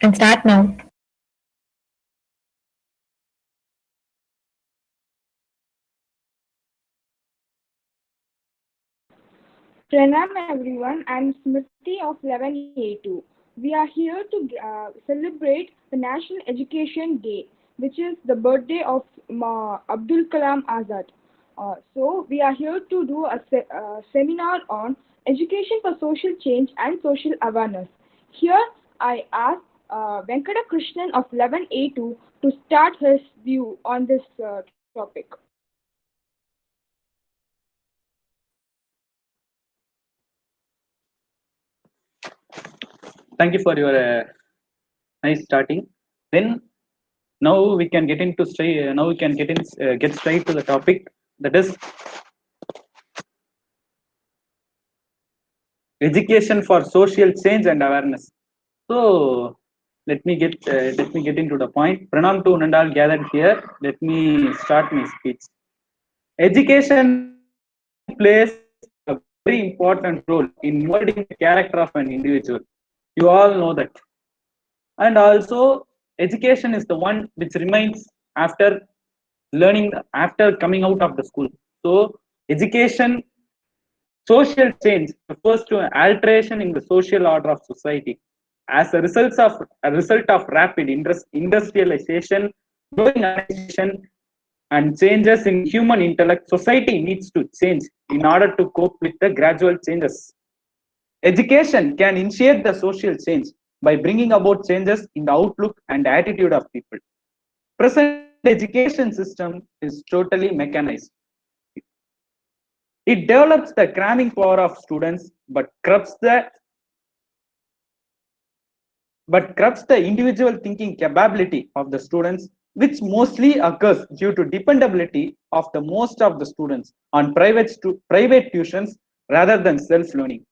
Can start now. Pranam everyone, I'm Smriti of 11A2. We are here to celebrate the National Education Day, which is the birthday of Abdul Kalam Azad. So we are here to do a seminar on education for social change and social awareness. Here I ask Venkata Krishnan of 11A2 to start his view on this topic. Thank you for your nice starting. Then now we can get into straight. Now we can get straight to the topic, that is education for social change and awareness. So let me get into the point. Pranam to Nandal gathered here. Let me start my speech. Education plays a very important role in molding the character of an individual. You all know that. And also, education is the one which remains after learning, after coming out of the school. So, education, social change refers to an alteration in the social order of society. As a result of rapid industrialization, growing urbanization, and changes in human intellect, society needs to change in order to cope with the gradual changes. Education can initiate the social change by bringing about changes in the outlook and attitude of people. Present education system is totally mechanized. It develops the cramming power of students, but corrupts the individual thinking capability of the students, which mostly occurs due to dependability of the most of the students on private tuitions rather than self-learning.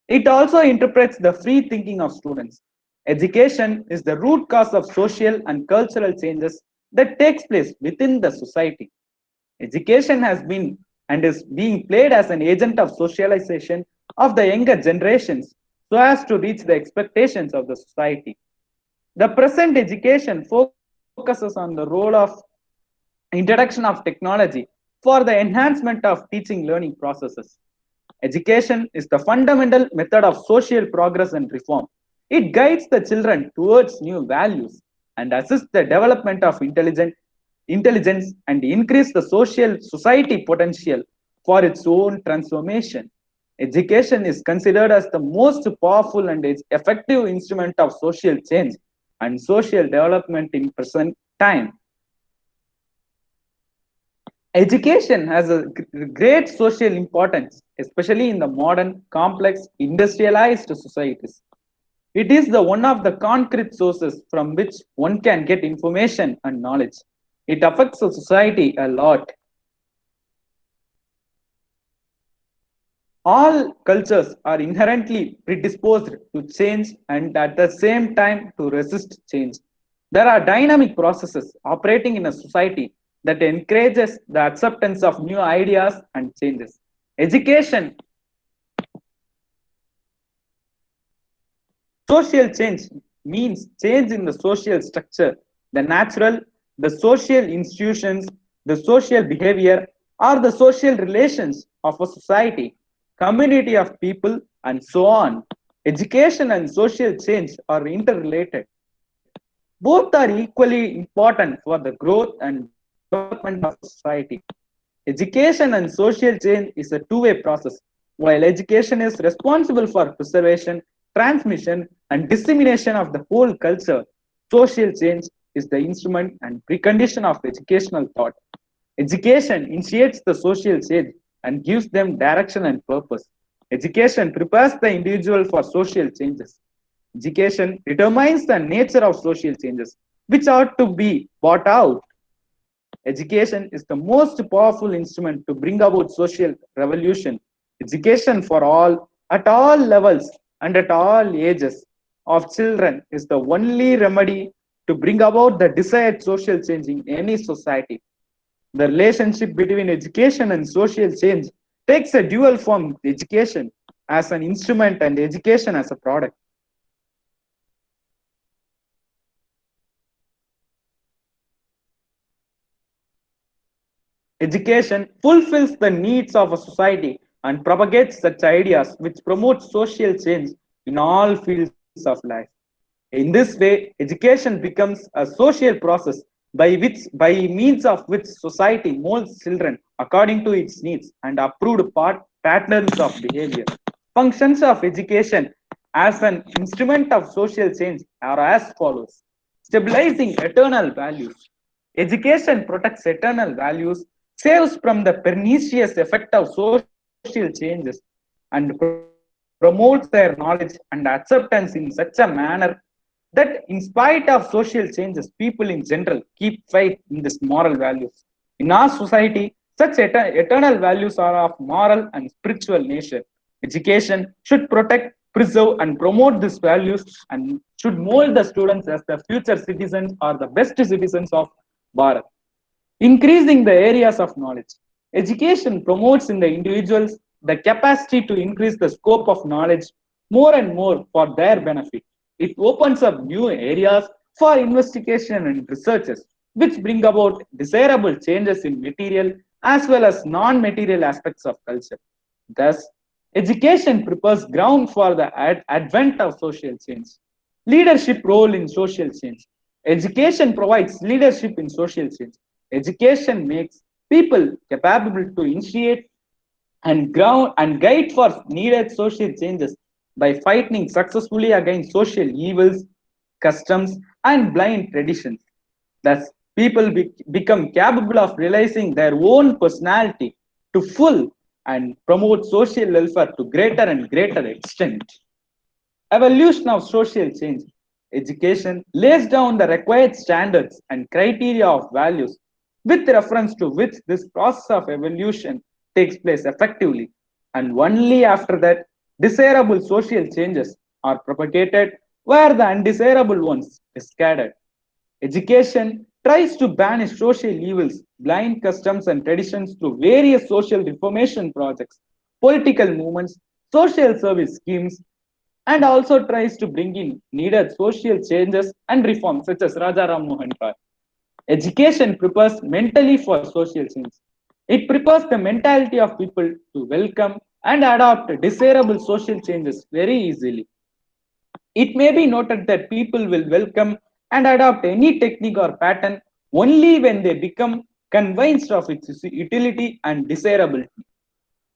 It also interprets the free thinking of students. Education is the root cause of social and cultural changes that takes place within the society. Education has been and is being played as an agent of socialization of the younger generations so as to reach the expectations of the society. The present education focuses on the role of introduction of technology for the enhancement of teaching learning processes. Education is the fundamental method of social progress and reform. It guides the children towards new values and assists the development of intelligence and increase the social society potential for its own transformation. Education is considered as the most powerful and effective instrument of social change and social development in present time. Education has a great social importance, especially in the modern, complex, industrialized societies. It is the one of the concrete sources from which one can get information and knowledge. It affects the society a lot. All cultures are inherently predisposed to change and at the same time to resist change. There are dynamic processes operating in a society that encourages the acceptance of new ideas and changes. Education, social change means change in the social structure, the natural, the social institutions, the social behavior, or the social relations of a society, community of people, and so on. Education and social change are interrelated. Both are equally important for the growth and development of a society. Education and social change is a two-way process. While education is responsible for preservation, transmission, and dissemination of the whole culture, social change is the instrument and precondition of educational thought. Education initiates the social change and gives them direction and purpose. Education prepares the individual for social changes. Education determines the nature of social changes, which ought to be brought out. Education is the most powerful instrument to bring about social revolution. Education for all, at all levels and at all ages of children is the only remedy to bring about the desired social change in any society. The relationship between education and social change takes a dual form: education as an instrument and education as a product. Education fulfills the needs of a society and propagates such ideas which promote social change in all fields of life. In this way, education becomes a social process by means of which society molds children according to its needs and approved patterns of behavior. Functions of education as an instrument of social change are as follows: stabilizing eternal values. Education protects eternal values, saves from the pernicious effect of social changes, and promotes their knowledge and acceptance in such a manner that, in spite of social changes, people in general keep faith in these moral values. In our society, such eternal values are of moral and spiritual nature. Education should protect, preserve, and promote these values and should mold the students as the future citizens or the best citizens of Bharat. Increasing the areas of knowledge. Education promotes in the individuals the capacity to increase the scope of knowledge more and more for their benefit. It opens up new areas for investigation and researches, which bring about desirable changes in material as well as non material aspects of culture. Thus, education prepares ground for the advent of social change. Leadership role in social change. Education provides leadership in social change. Education makes people capable to initiate and ground and guide for needed social changes by fighting successfully against social evils, customs, and blind traditions. Thus, people become capable of realizing their own personality to full and promote social welfare to greater and greater extent. Evolution of social change. Education lays down the required standards and criteria of values with reference to which this process of evolution takes place effectively. And only after that, desirable social changes are propagated where the undesirable ones discarded. Education tries to banish social evils, blind customs, and traditions through various social reformation projects, political movements, social service schemes, and also tries to bring in needed social changes and reforms, such as Raja Ram Mohan Roy. Education prepares mentally for social change. It prepares the mentality of people to welcome and adopt desirable social changes very easily. It may be noted that people will welcome and adopt any technique or pattern only when they become convinced of its utility and desirability.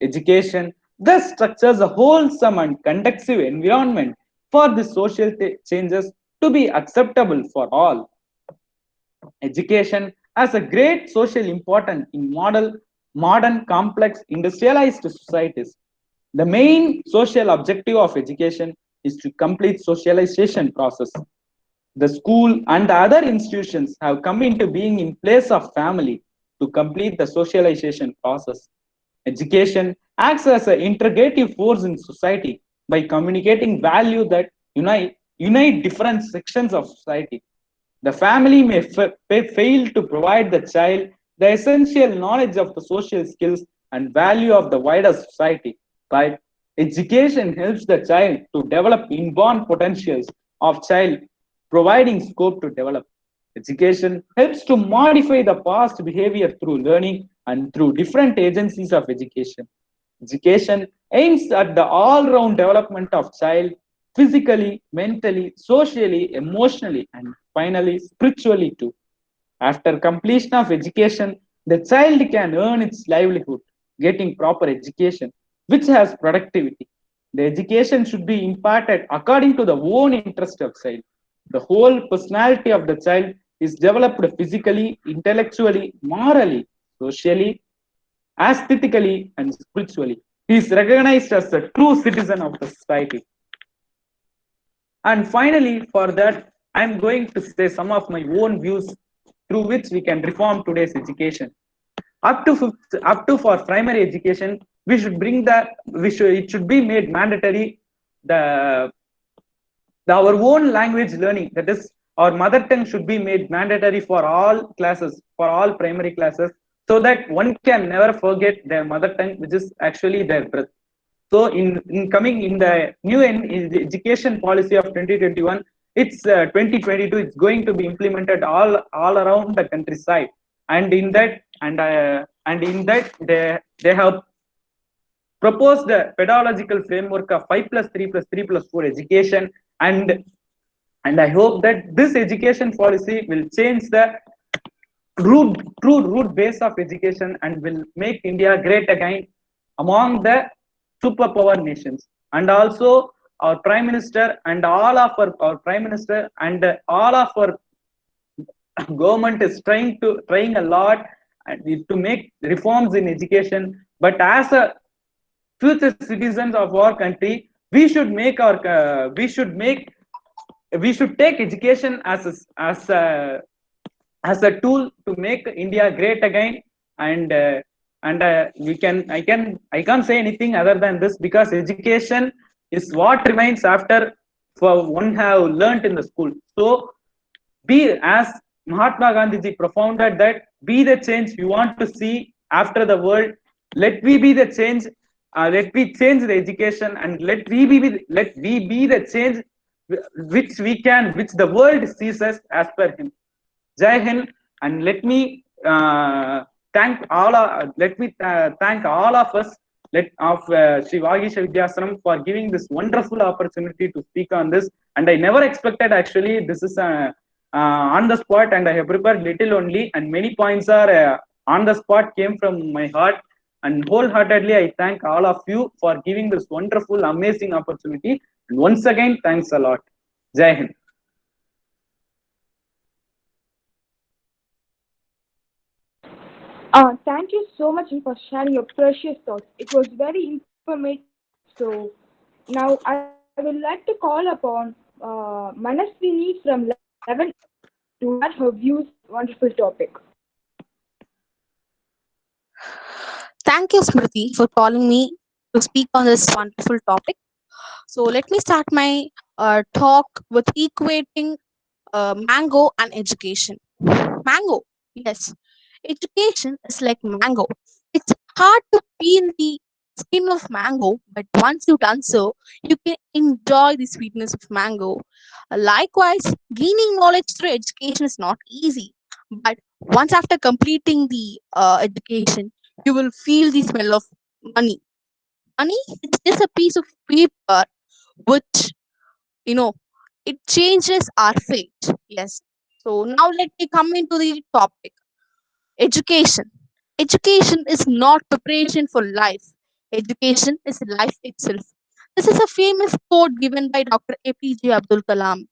Education thus structures a wholesome and conducive environment for the social changes to be acceptable for all. Education has a great social importance in modern, complex, industrialized societies. The main social objective of education is to complete socialization process. The school and the other institutions have come into being in place of family to complete the socialization process. Education acts as an integrative force in society by communicating value that unite different sections of society. The family may fail to provide the child the essential knowledge of the social skills and value of the wider society, but education helps the child to develop inborn potentials of child, providing scope to develop. Education helps to modify the past behavior through learning and through different agencies of education. Education aims at the all-round development of child physically, mentally, socially, emotionally, and finally spiritually too. After completion of education, the child can earn its livelihood, getting proper education, which has productivity. The education should be imparted according to the own interest of child. The whole personality of the child is developed physically, intellectually, morally, socially, aesthetically, and spiritually. He is recognized as a true citizen of the society. And finally, for that, I'm going to say some of my own views through which we can reform today's education. Up to for primary education, we should bring that it should be made mandatory the our own language learning, that is our mother tongue, should be made mandatory for all classes, for all primary classes, so that one can never forget their mother tongue, which is actually their birth. So in coming in the new in the education policy of 2021, it's 2022, it's going to be implemented all around the countryside. And in that, and and in that they have proposed the pedagogical framework of 5 plus 3 plus 3 plus 4 education, and I hope that this education policy will change the true root base of education and will make India great again among the superpower nations. And also our prime minister and all of our prime minister and all of our government is trying a lot to make reforms in education. But as a future citizens of our country, we should take education as a tool to make India great again. And we can I can't say anything other than this, because education is what remains after for one have learnt in the school. So be as Mahatma Gandhi ji propounded that be the change we want to see after the world. Let we be the change. Let we change the education, and let we be the change which the world sees us as per him. Jai Hind, and let me thank all of us of Sri Vagisha Vidyasanam for giving this wonderful opportunity to speak on this. And I never expected, actually this is on the spot, and I have prepared little only, and many points are on the spot, came from my heart. And wholeheartedly I thank all of you for giving this wonderful, amazing opportunity. And once again, thanks a lot. Jai Hind. Thank you so much for sharing your precious thoughts. It was very informative. So now I would like to call upon Manaswini from 11 to add her views on this wonderful topic. Thank you, Smriti, for calling me to speak on this wonderful topic. So, let me start my talk with equating mango and education. Mango, yes, education is like mango. It's hard to peel the skin of mango, but once you've done so, you can enjoy the sweetness of mango. Likewise, gaining knowledge through education is not easy, but once after completing the education, you will feel the smell of money. Money is just a piece of paper which, you know, it changes our fate. Yes. So now let me come into the topic. Education. Education is not preparation for life. Education is life itself. This is a famous quote given by Dr. APJ Abdul Kalam.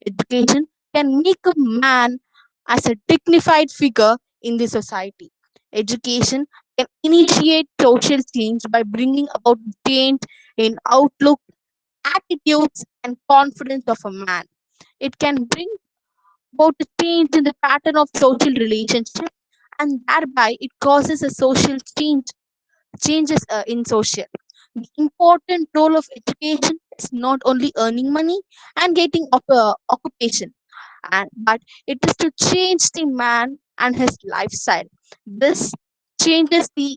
Education can make a man as a dignified figure in the society. Education can initiate social change by bringing about change in outlook, attitudes, and confidence of a man. It can bring about a change in the pattern of social relationship, and thereby it causes a social changes in social. The important role of education is not only earning money and getting occupation, but it is to change the man and his lifestyle. This changes the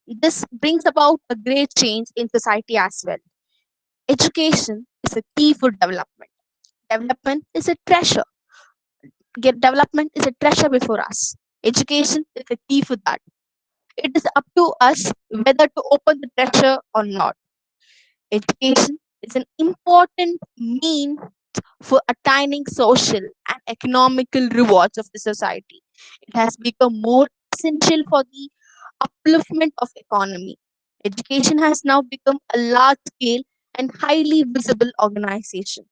this brings about a great change in society as well. Education is a key for development. Development is a treasure. Development is a treasure before us. Education is a key for that. It is up to us whether to open the treasure or not. Education is an important mean for attaining social and economical rewards of the society. It has become more essential for the upliftment of economy. Education has now become a large scale and highly visible organization.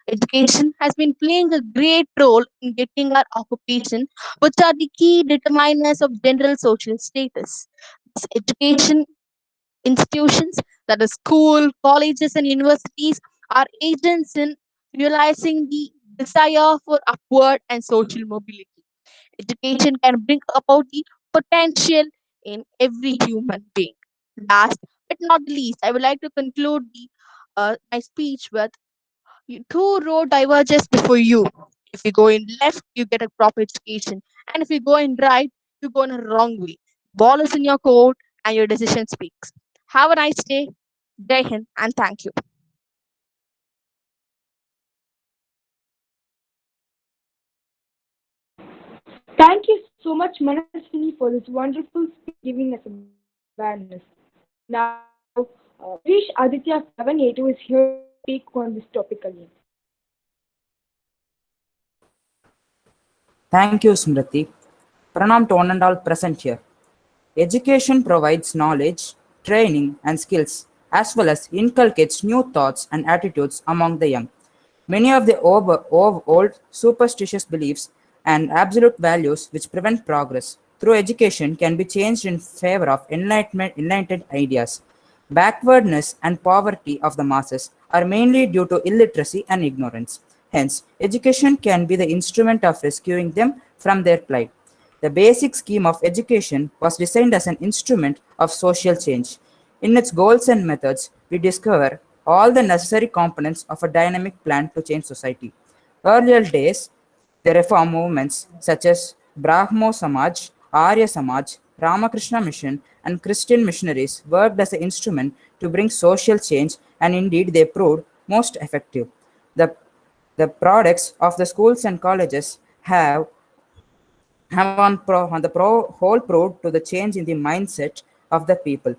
Education has been playing a great role in getting our occupation, which are the key determiners of general social status. This education institutions, that is school, colleges, and universities, are agents in realizing the desire for upward and social mobility. Education can bring about the potential in every human being. Last but not least, I would like to conclude my speech with two road diverges before you. If you go in left, you get a proper education, and if you go in right, you go in a wrong way. Ball is in your court, and your decision speaks. Have a nice day. Jai Hind, and thank you. Thank you so much Manaswini for this wonderful speech giving us awareness. Now, Girish Aditya from 11A2 is here to speak on this topic again. Thank you, Smriti. Pranam to one and all present here. Education provides knowledge, training, and skills, as well as inculcates new thoughts and attitudes among the young. Many of the old superstitious beliefs and absolute values which prevent progress through education can be changed in favor of enlightened ideas. Backwardness and poverty of the masses are mainly due to illiteracy and ignorance. Hence, education can be the instrument of rescuing them from their plight. The basic scheme of education was designed as an instrument of social change. In its goals and methods, we discover all the necessary components of a dynamic plan to change society. Earlier days, the reform movements such as Brahmo Samaj, Arya Samaj, Ramakrishna Mission, and Christian missionaries worked as an instrument to bring social change, and indeed they proved most effective. The, the products of the schools and colleges have on the whole proved to the change in the mindset of the people.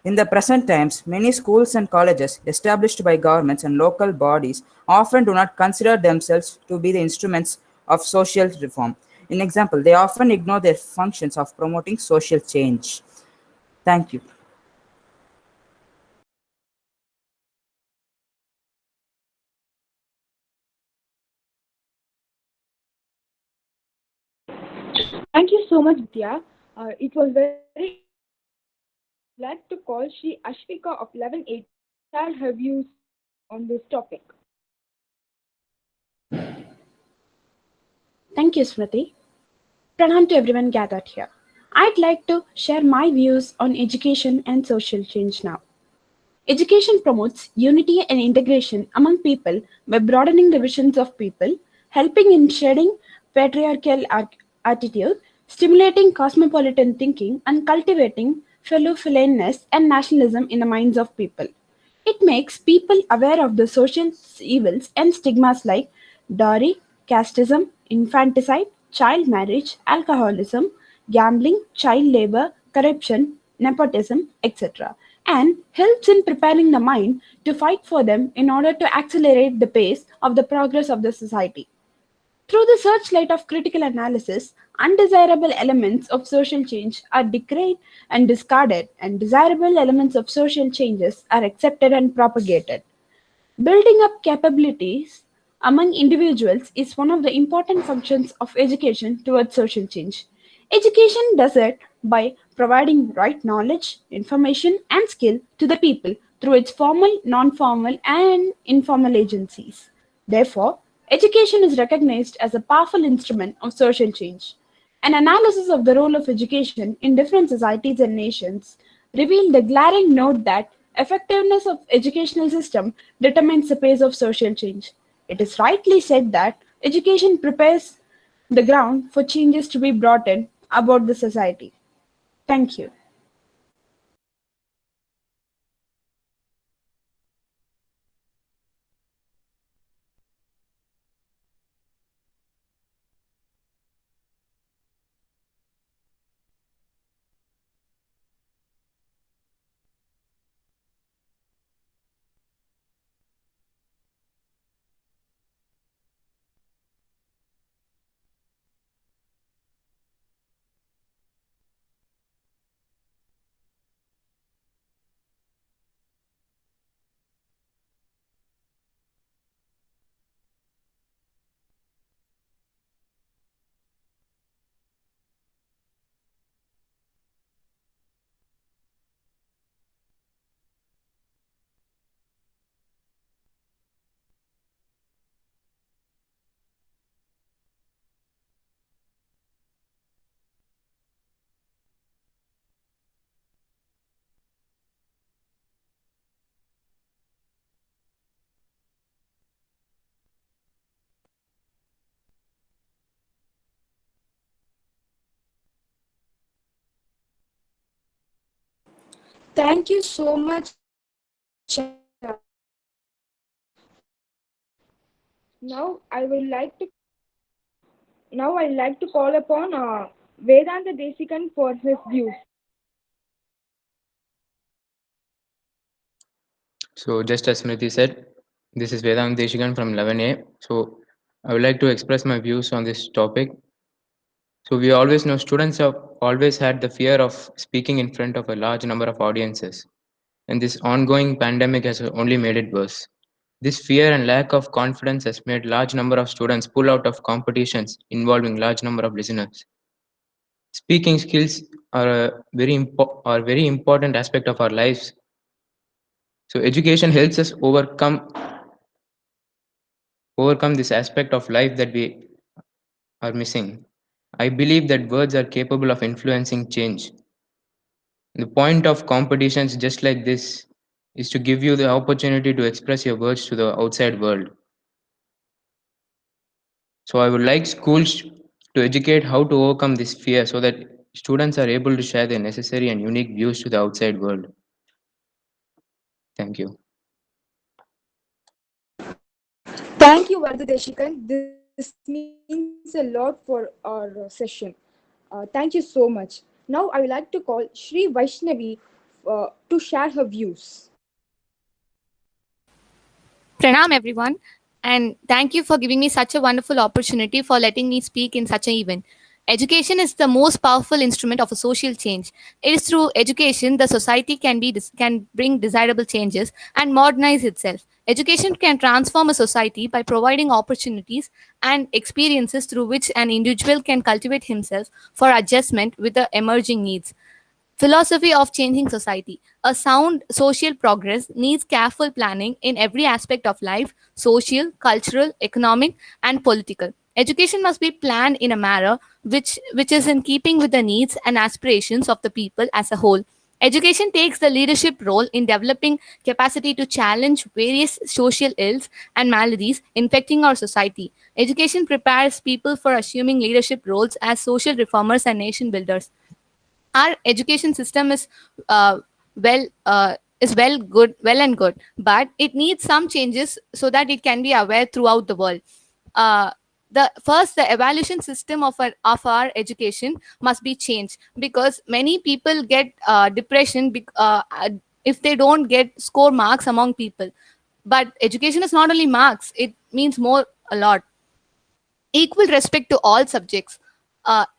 In the present times, many schools and colleges established by governments and local bodies often do not consider themselves to be the instruments of social reform. In example, they often ignore their functions of promoting social change. Thank you. Thank you so much, Vidya. It was very informative. Now, I would like to call Shri Ashvika of 11A to share her views on this topic. Thank you, Smriti. Pranam to everyone gathered here. I'd like to share my views on education and social change now. Education promotes unity and integration among people by broadening the visions of people, helping in shedding patriarchal attitude, stimulating cosmopolitan thinking, and cultivating fellow philaness and nationalism in the minds of people. It makes people aware of the social evils and stigmas like dowry, casteism, infanticide, child marriage, alcoholism, gambling, child labor, corruption, nepotism, etc., and helps in preparing the mind to fight for them in order to accelerate the pace of the progress of the society. Through the searchlight of critical analysis, undesirable elements of social change are decried and discarded, and desirable elements of social changes are accepted and propagated. Building up capabilities among individuals is one of the important functions of education towards social change. Education does it by providing right knowledge, information, and skill to the people through its formal, non formal, and informal agencies. Therefore, education is recognized as a powerful instrument of social change. An analysis of the role of education in different societies and nations revealed the glaring note that effectiveness of educational system determines the pace of social change. It is rightly said that education prepares the ground for changes to be brought in about the society. Thank you. Thank you so much, Now I would like to call upon Vedanta Desikan for his views. So, just as Smriti said, this is Vedant Deshikan from 11A. So, I would like to express my views on this topic. So, we always know students have always had the fear of speaking in front of a large number of audiences, and this ongoing pandemic has only made it worse. This fear and lack of confidence has made large number of students pull out of competitions involving large number of listeners. Speaking skills are are very important aspect of our lives. So, education helps us overcome this aspect of life that we are missing. I believe that words are capable of influencing change. The point of competitions just like this is to give you the opportunity to express your words to the outside world. So I would like schools to educate how to overcome this fear so that students are able to share their necessary and unique views to the outside world. Thank you. Thank you, Vedanta Deshikan. This means a lot for our session. Thank you so much. Now I would like to call Shri Vaishnavi to share her views. Pranam, everyone, and thank you for giving me such a wonderful opportunity for letting me speak in such an event. Education is the most powerful instrument of a social change. It is through education the society can bring desirable changes and modernize itself. Education can transform a society by providing opportunities and experiences through which an individual can cultivate himself for adjustment with the emerging needs. Philosophy of changing society. A sound social progress needs careful planning in every aspect of life social, cultural, economic, and political. Education must be planned in a manner which is in keeping with the needs and aspirations of the people as a whole. Education takes the leadership role in developing capacity to challenge various social ills and maladies infecting our society. Education prepares people for assuming leadership roles as social reformers and nation builders. Our education system well is well and good, but it needs some changes so that it can be aware throughout the world. Uh, the evaluation system of our education must be changed because many people get depression if they don't get score marks among people. But education is not only marks, it means more a lot. Equal respect to all subjects.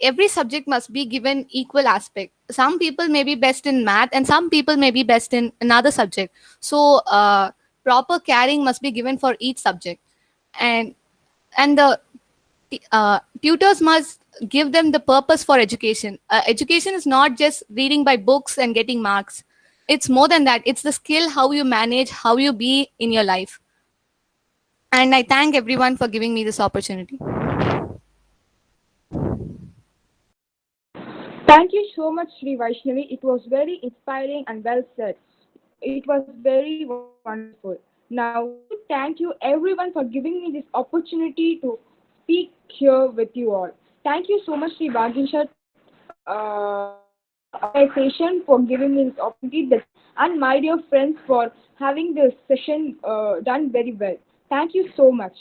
Every subject must be given equal aspect. Some people may be best in math and some people may be best in another subject. So proper caring must be given for each subject. And and the tutors must give them the purpose for education. Education is not just reading by books and getting marks. It's more than that. It's the skill how you manage, how you be in your life. And I thank everyone for giving me this opportunity. Thank you so much, Sri Vaishnavi. It was very inspiring and well said. It was very wonderful. Now, I would like to thank you everyone for giving me this opportunity to speak here with you all. Thank you so much, Sri Vagisha organization for giving me this opportunity, and my dear friends for having this session done very well. Thank you so much.